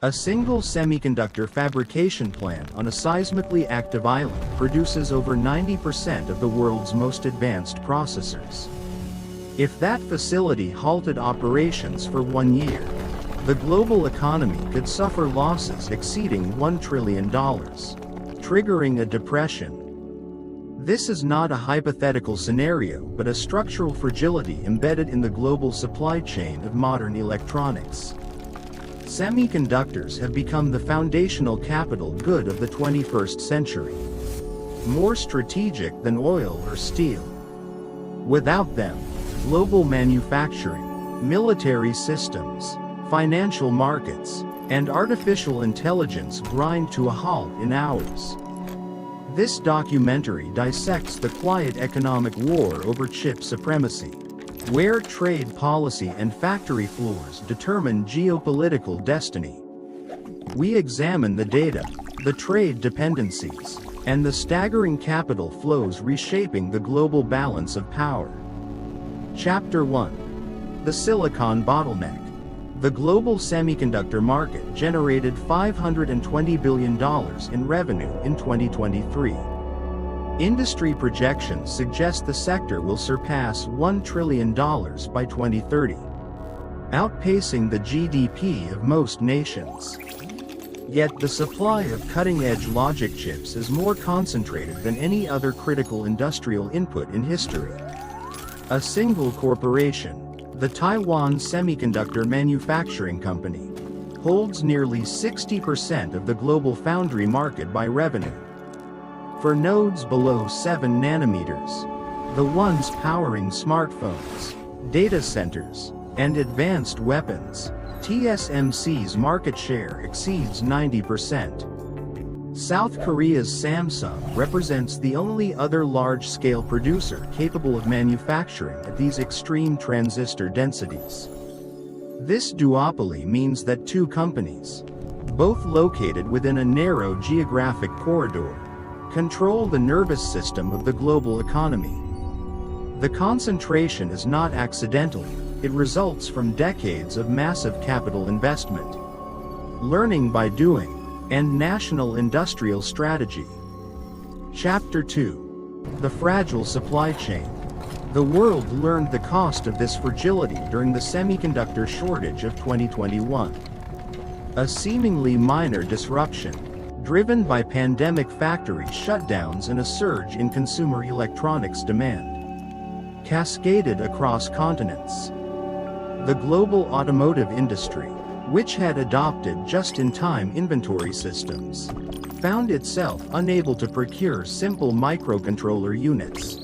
A single semiconductor fabrication plant on a seismically active island produces over 90% of the world's most advanced processors. If that facility halted operations for 1 year, the global economy could suffer losses exceeding $1 trillion, triggering a depression. This is not a hypothetical scenario but a structural fragility embedded in the global supply chain of modern electronics. Semiconductors have become the foundational capital good of the 21st century. More strategic than oil or steel. Without them, global manufacturing, military systems, financial markets, and artificial intelligence grind to a halt in hours. This documentary dissects the quiet economic war over chip supremacy, where trade policy and factory floors determine geopolitical destiny. We examine the data, the trade dependencies, and the staggering capital flows reshaping the global balance of power. Chapter 1. The Silicon Bottleneck. The global semiconductor market generated $520 billion in revenue in 2023. Industry projections suggest the sector will surpass $1 trillion by 2030, outpacing the GDP of most nations. Yet the supply of cutting-edge logic chips is more concentrated than any other critical industrial input in history. A single corporation, the Taiwan Semiconductor Manufacturing Company, holds nearly 60% of the global foundry market by revenue. For nodes below 7 nanometers, the ones powering smartphones, data centers, and advanced weapons, TSMC's market share exceeds 90%. South Korea's Samsung represents the only other large-scale producer capable of manufacturing at these extreme transistor densities. This duopoly means that two companies, both located within a narrow geographic corridor, control the nervous system of the global economy. The concentration is not accidental, it results from decades of massive capital investment, learning by doing, and national industrial strategy. Chapter 2. The Fragile Supply Chain. The world learned the cost of this fragility during the semiconductor shortage of 2021. A seemingly minor disruption, driven by pandemic factory shutdowns and a surge in consumer electronics demand, cascaded across continents. The global automotive industry, which had adopted just-in-time inventory systems, found itself unable to procure simple microcontroller units.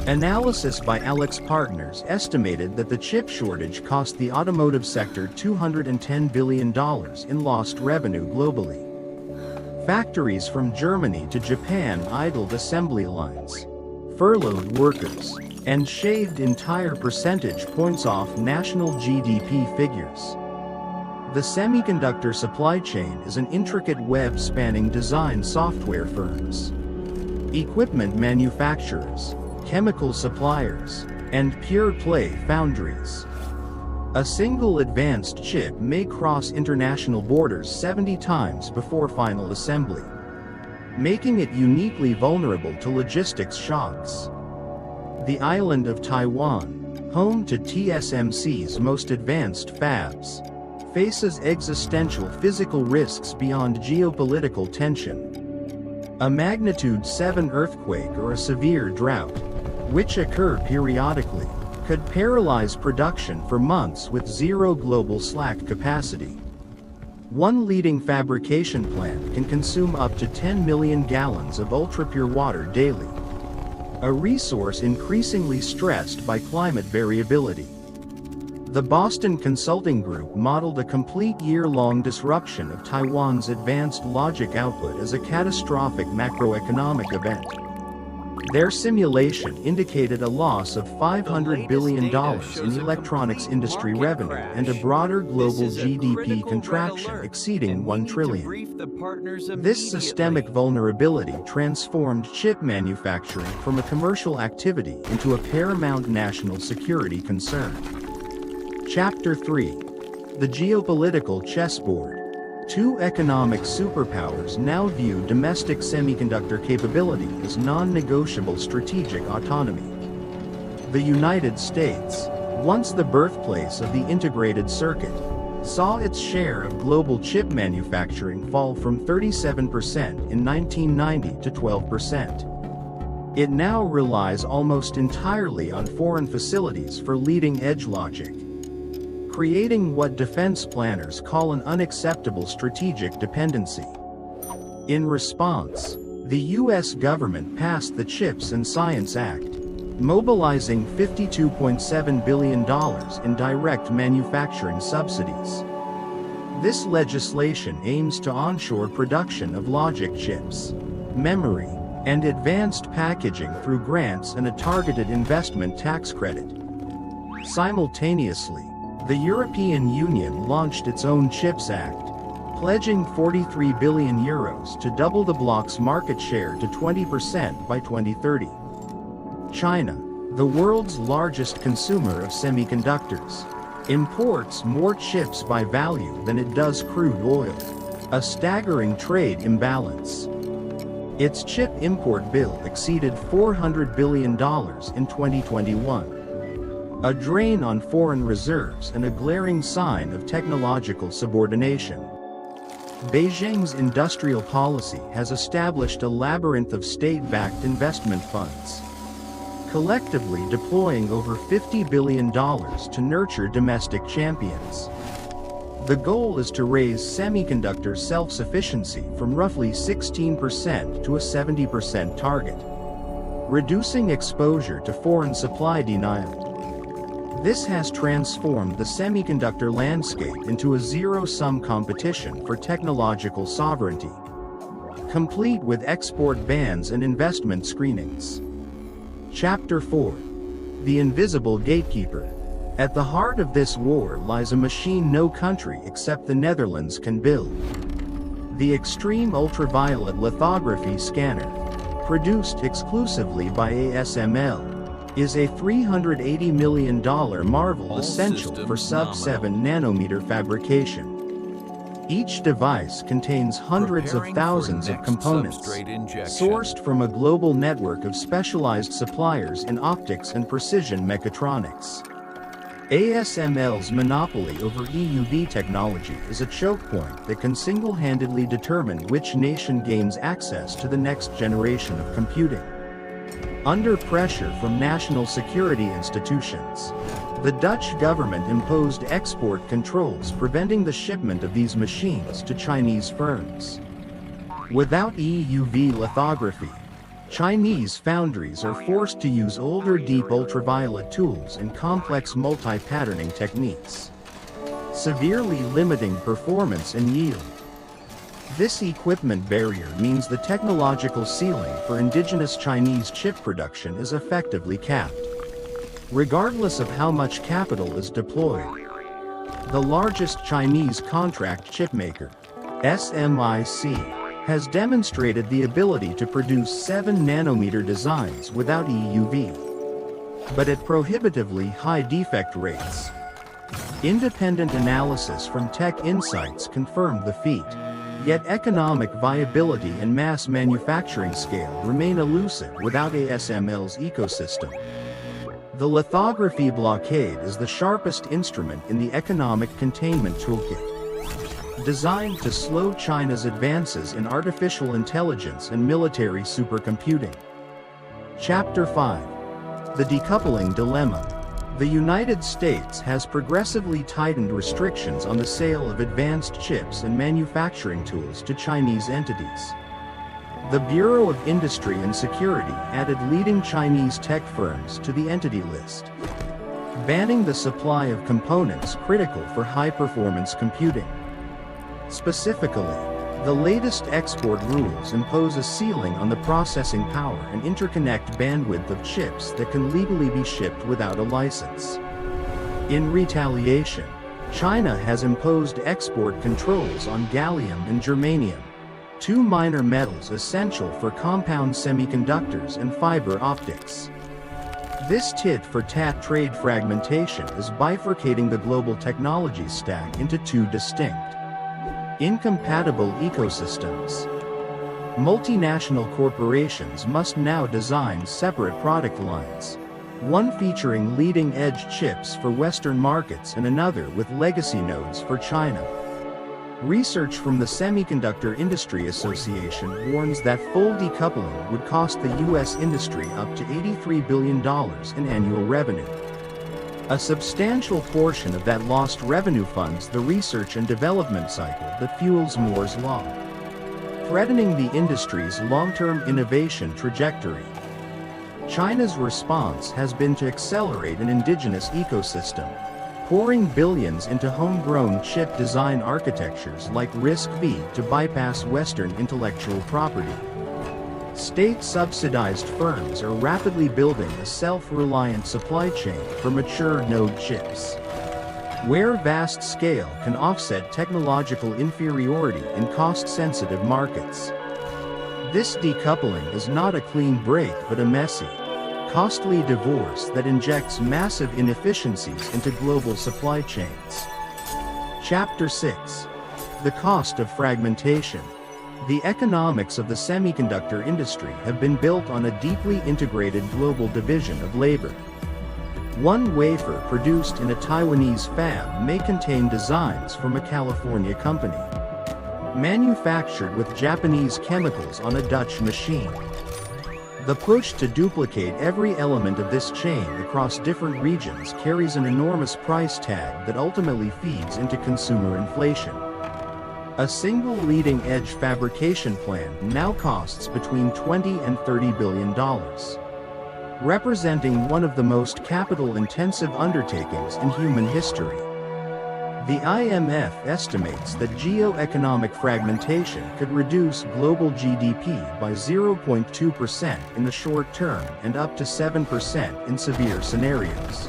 Analysis by Alex Partners estimated that the chip shortage cost the automotive sector $210 billion in lost revenue globally. Factories from Germany to Japan idled assembly lines, furloughed workers, and shaved entire percentage points off national GDP figures. The semiconductor supply chain is an intricate web spanning design software firms, equipment manufacturers, chemical suppliers, and pure-play foundries. A single advanced chip may cross international borders 70 times before final assembly, making it uniquely vulnerable to logistics shocks. The island of Taiwan, home to TSMC's most advanced fabs, faces existential physical risks beyond geopolitical tension. A magnitude 7 earthquake or a severe drought, which occur periodically, could paralyze production for months with zero global slack capacity. One leading fabrication plant can consume up to 10 million gallons of ultra-pure water daily, a resource increasingly stressed by climate variability. The Boston Consulting Group modeled a complete year-long disruption of Taiwan's advanced logic output as a catastrophic macroeconomic event. Their simulation indicated a loss of $500 billion in electronics industry revenue and a broader global GDP contraction exceeding $1 trillion. This systemic vulnerability transformed chip manufacturing from a commercial activity into a paramount national security concern. Chapter 3. The Geopolitical Chessboard. Two economic superpowers now view domestic semiconductor capability as non-negotiable strategic autonomy. The United States, once the birthplace of the integrated circuit, saw its share of global chip manufacturing fall from 37% in 1990 to 12%. It now relies almost entirely on foreign facilities for leading-edge logic, creating what defense planners call an unacceptable strategic dependency. In response, the U.S. government passed the CHIPS and Science Act, mobilizing $52.7 billion in direct manufacturing subsidies. This legislation aims to onshore production of logic chips, memory, and advanced packaging through grants and a targeted investment tax credit. Simultaneously, the European Union launched its own CHIPS Act, pledging €43 billion to double the bloc's market share to 20% by 2030. China, the world's largest consumer of semiconductors, imports more chips by value than it does crude oil, a staggering trade imbalance. Its chip import bill exceeded $400 billion in 2021. A drain on foreign reserves and a glaring sign of technological subordination. Beijing's industrial policy has established a labyrinth of state-backed investment funds, collectively deploying over $50 billion to nurture domestic champions. The goal is to raise semiconductor self-sufficiency from roughly 16% to a 70% target, reducing exposure to foreign supply denial. This has transformed the semiconductor landscape into a zero-sum competition for technological sovereignty, complete with export bans and investment screenings. Chapter 4. The Invisible Gatekeeper. At the heart of this war lies a machine no country except the Netherlands can build. The Extreme Ultraviolet Lithography Scanner, produced exclusively by ASML, is a $380 million marvel essential for sub-7 nanometer fabrication. Each device contains hundreds of thousands of components, sourced from a global network of specialized suppliers in optics and precision mechatronics. ASML's monopoly over EUV technology is a choke point that can single-handedly determine which nation gains access to the next generation of computing. Under pressure from national security institutions, the Dutch government imposed export controls preventing the shipment of these machines to Chinese firms. Without EUV lithography, Chinese foundries are forced to use older deep ultraviolet tools and complex multi-patterning techniques, severely limiting performance and yield. This equipment barrier means the technological ceiling for indigenous Chinese chip production is effectively capped, regardless of how much capital is deployed. The largest Chinese contract chipmaker, SMIC, has demonstrated the ability to produce 7-nanometer designs without EUV, but at prohibitively high defect rates. Independent analysis from Tech Insights confirmed the feat. Yet economic viability and mass manufacturing scale remain elusive without ASML's ecosystem. The lithography blockade is the sharpest instrument in the economic containment toolkit, designed to slow China's advances in artificial intelligence and military supercomputing. Chapter 5. The Decoupling Dilemma. The United States has progressively tightened restrictions on the sale of advanced chips and manufacturing tools to Chinese entities. The Bureau of Industry and Security added leading Chinese tech firms to the entity list, banning the supply of components critical for high-performance computing. Specifically, the latest export rules impose a ceiling on the processing power and interconnect bandwidth of chips that can legally be shipped without a license. In retaliation, China has imposed export controls on gallium and germanium, two minor metals essential for compound semiconductors and fiber optics. This tit-for-tat trade fragmentation is bifurcating the global technology stack into two distinct, Incompatible ecosystems. Multinational corporations must now design separate product lines, one featuring leading-edge chips for Western markets and another with legacy nodes for China. Research from the Semiconductor Industry Association warns that full decoupling would cost the U.S. industry up to $83 billion in annual revenue. A substantial portion of that lost revenue funds the research and development cycle that fuels Moore's Law, threatening the industry's long-term innovation trajectory. China's response has been to accelerate an indigenous ecosystem, pouring billions into homegrown chip design architectures like RISC-V to bypass Western intellectual property. State-subsidized firms are rapidly building a self-reliant supply chain for mature node chips, where vast scale can offset technological inferiority in cost-sensitive markets. This decoupling is not a clean break but a messy, costly divorce that injects massive inefficiencies into global supply chains. Chapter 6. The Cost of Fragmentation. The economics of the semiconductor industry have been built on a deeply integrated global division of labor. One wafer produced in a Taiwanese fab may contain designs from a California company, manufactured with Japanese chemicals on a Dutch machine. The push to duplicate every element of this chain across different regions carries an enormous price tag that ultimately feeds into consumer inflation. A single leading-edge fabrication plant now costs between $20 and $30 billion, representing one of the most capital-intensive undertakings in human history. The IMF estimates that geoeconomic fragmentation could reduce global GDP by 0.2% in the short term and up to 7% in severe scenarios.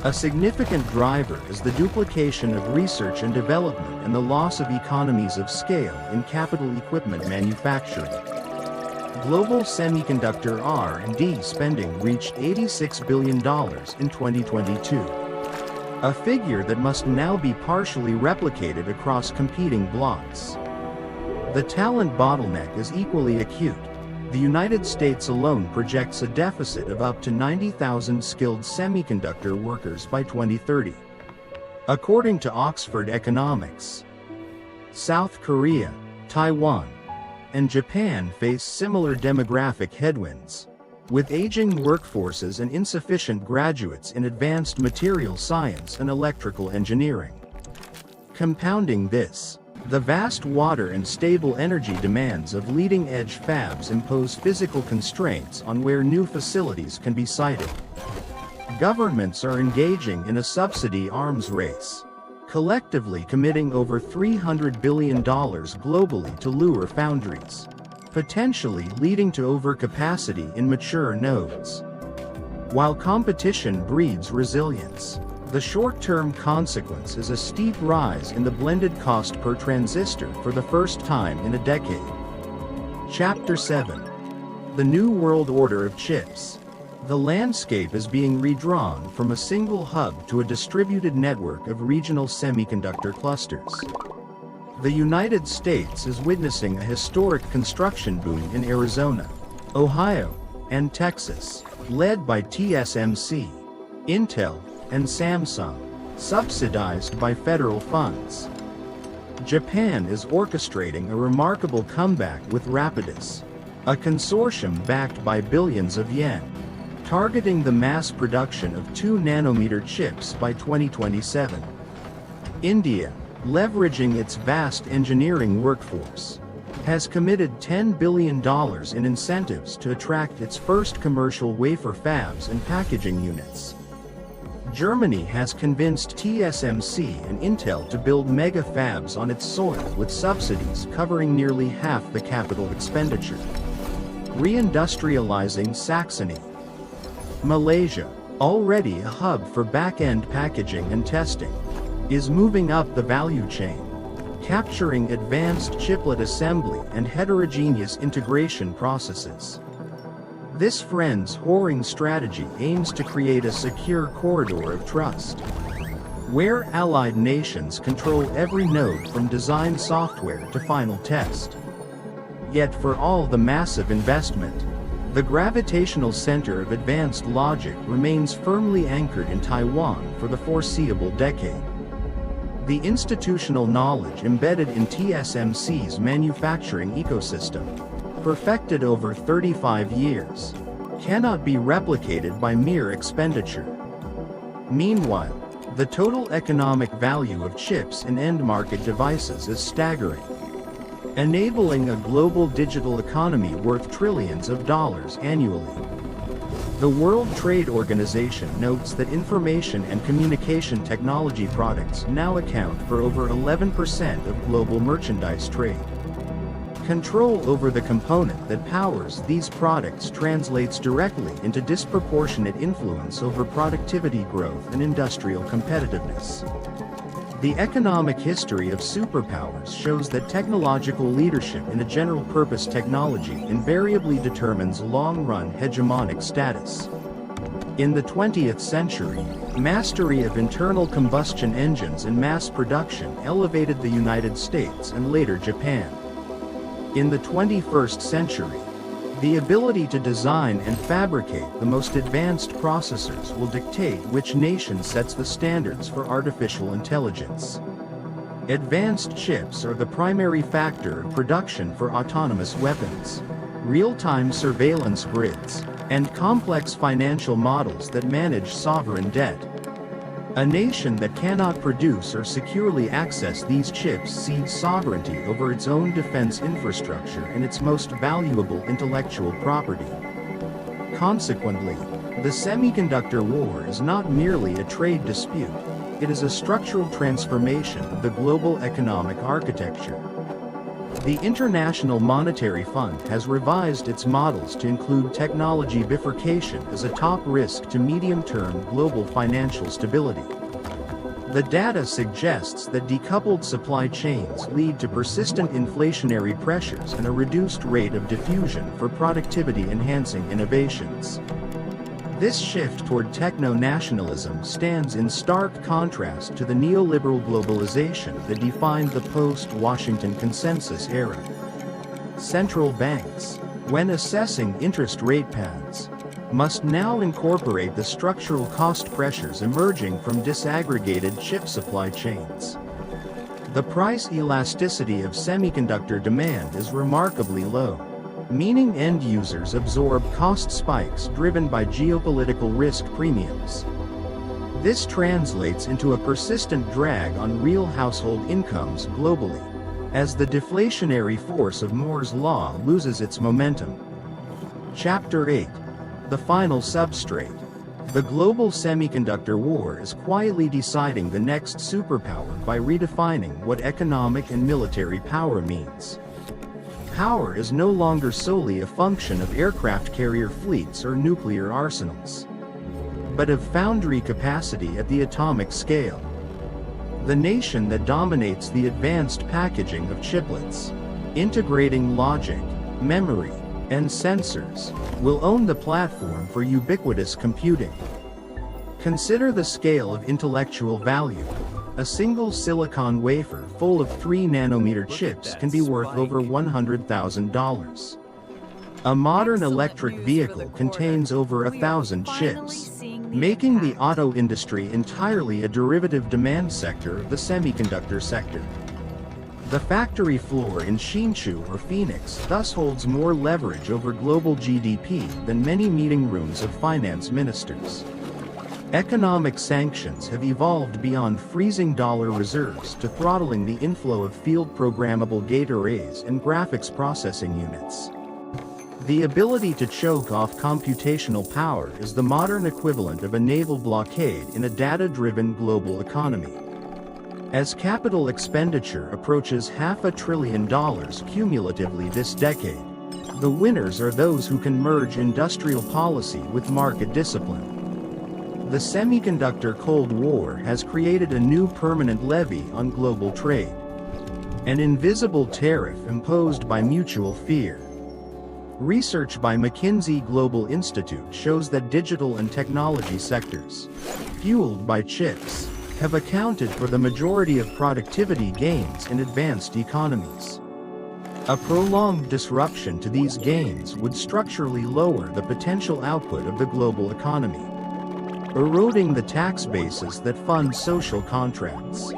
A significant driver is the duplication of research and development and the loss of economies of scale in capital equipment manufacturing. Global semiconductor R&D spending reached $86 billion in 2022. A figure that must now be partially replicated across competing blocks. The talent bottleneck is equally acute. The United States alone projects a deficit of up to 90,000 skilled semiconductor workers by 2030, according to Oxford Economics. South Korea, Taiwan, and Japan face similar demographic headwinds, with aging workforces and insufficient graduates in advanced material science and electrical engineering. Compounding this, the vast water and stable energy demands of leading-edge fabs impose physical constraints on where new facilities can be sited. Governments are engaging in a subsidy arms race, collectively committing over $300 billion globally to lure foundries, potentially leading to overcapacity in mature nodes. While competition breeds resilience, the short-term consequence is a steep rise in the blended cost per transistor for the first time in a decade. Chapter 7. The New World Order of Chips. The landscape is being redrawn from a single hub to a distributed network of regional semiconductor clusters. The United States is witnessing a historic construction boom in Arizona, Ohio, and Texas, led by TSMC, Intel, and Samsung, subsidized by federal funds. Japan is orchestrating a remarkable comeback with Rapidus, a consortium backed by billions of yen, targeting the mass production of 2-nanometer chips by 2027. India, leveraging its vast engineering workforce, has committed $10 billion in incentives to attract its first commercial wafer fabs and packaging units. Germany has convinced TSMC and Intel to build mega fabs on its soil with subsidies covering nearly half the capital expenditure. Reindustrializing Saxony. Malaysia, already a hub for back-end packaging and testing, is moving up the value chain, capturing advanced chiplet assembly and heterogeneous integration processes. This friends whoring strategy aims to create a secure corridor of trust. where allied nations control every node from design software to final test. Yet for all the massive investment, the gravitational center of advanced logic remains firmly anchored in Taiwan for the foreseeable decade. The institutional knowledge embedded in TSMC's manufacturing ecosystem, perfected over 35 years, cannot be replicated by mere expenditure. Meanwhile, the total economic value of chips in end-market devices is staggering, enabling a global digital economy worth trillions of dollars annually. The World Trade Organization notes that information and communication technology products now account for over 11% of global merchandise trade. Control over the component that powers these products translates directly into disproportionate influence over productivity growth and industrial competitiveness. The economic history of superpowers shows that technological leadership in a general-purpose technology invariably determines long-run hegemonic status. In the 20th century, mastery of internal combustion engines in mass production elevated the United States and later Japan. In the 21st century, the ability to design and fabricate the most advanced processors will dictate which nation sets the standards for artificial intelligence. Advanced chips are the primary factor of production for autonomous weapons, real-time surveillance grids, and complex financial models that manage sovereign debt. A nation that cannot produce or securely access these chips cedes sovereignty over its own defense infrastructure and its most valuable intellectual property. Consequently, the semiconductor war is not merely a trade dispute, it is a structural transformation of the global economic architecture. The International Monetary Fund has revised its models to include technology bifurcation as a top risk to medium-term global financial stability. The data suggests that decoupled supply chains lead to persistent inflationary pressures and a reduced rate of diffusion for productivity-enhancing innovations. This shift toward techno-nationalism stands in stark contrast to the neoliberal globalization that defined the post-Washington Consensus era. Central banks, when assessing interest rate paths, must now incorporate the structural cost pressures emerging from disaggregated chip supply chains. The price elasticity of semiconductor demand is remarkably low, meaning end users absorb cost spikes driven by geopolitical risk premiums. This translates into a persistent drag on real household incomes globally, as the deflationary force of Moore's law loses its momentum. Chapter 8. The Final Substrate. The global semiconductor war is quietly deciding the next superpower by redefining what economic and military power means. Power is no longer solely a function of aircraft carrier fleets or nuclear arsenals, but of foundry capacity at the atomic scale. The nation that dominates the advanced packaging of chiplets, integrating logic, memory, and sensors, will own the platform for ubiquitous computing. Consider the scale of intellectual value. A single silicon wafer full of 3-nanometer chips can be worth over $100,000. A modern electric vehicle contains over 1,000 chips, making the auto industry entirely a derivative demand sector of the semiconductor sector. The factory floor in Hsinchu or Phoenix thus holds more leverage over global GDP than many meeting rooms of finance ministers. Economic sanctions have evolved beyond freezing dollar reserves to throttling the inflow of field-programmable gate arrays and graphics processing units. The ability to choke off computational power is the modern equivalent of a naval blockade in a data-driven global economy. As capital expenditure approaches $500 billion cumulatively this decade, the winners are those who can merge industrial policy with market discipline. The semiconductor Cold War has created a new permanent levy on global trade, an invisible tariff imposed by mutual fear. Research by McKinsey Global Institute shows that digital and technology sectors, fueled by chips, have accounted for the majority of productivity gains in advanced economies. A prolonged disruption to these gains would structurally lower the potential output of the global economy, eroding the tax bases that fund social contracts.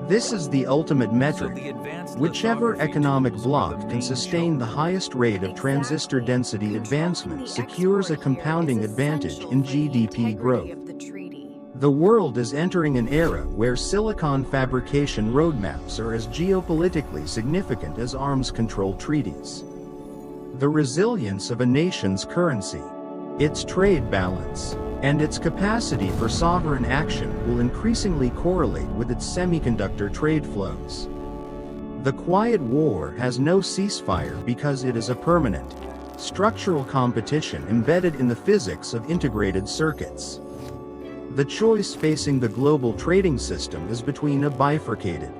This is the ultimate metric. Whichever economic bloc can sustain the highest rate of transistor density advancement secures a compounding advantage in GDP growth. The world is entering an era where silicon fabrication roadmaps are as geopolitically significant as arms control treaties. The resilience of a nation's currency, its trade balance, and its capacity for sovereign action will increasingly correlate with its semiconductor trade flows. The quiet war has no ceasefire because it is a permanent, structural competition embedded in the physics of integrated circuits. The choice facing the global trading system is between a bifurcated,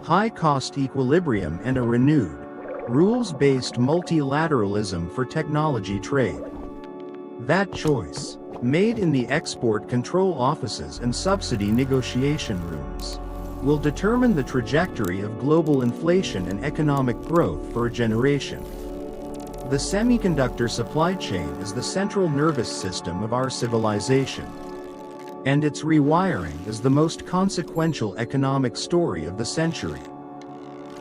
high-cost equilibrium and a renewed, rules-based multilateralism for technology trade. That choice, made in the export control offices and subsidy negotiation rooms, will determine the trajectory of global inflation and economic growth for a generation. The semiconductor supply chain is the central nervous system of our civilization, and its rewiring is the most consequential economic story of the century.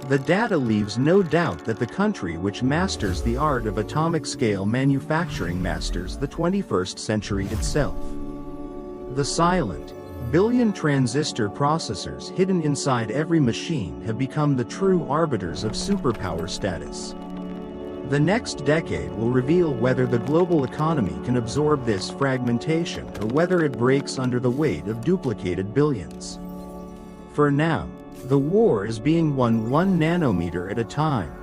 The data leaves no doubt that the country which masters the art of atomic-scale manufacturing masters the 21st century itself. The silent, billion-transistor processors hidden inside every machine have become the true arbiters of superpower status. The next decade will reveal whether the global economy can absorb this fragmentation or whether it breaks under the weight of duplicated billions. For now, the war is being won 1 nanometer at a time,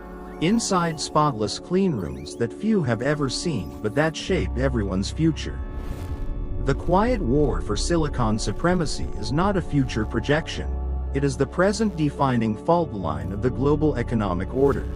inside spotless cleanrooms that few have ever seen but that shape everyone's future. The quiet war for silicon supremacy is not a future projection, it is the present defining fault line of the global economic order.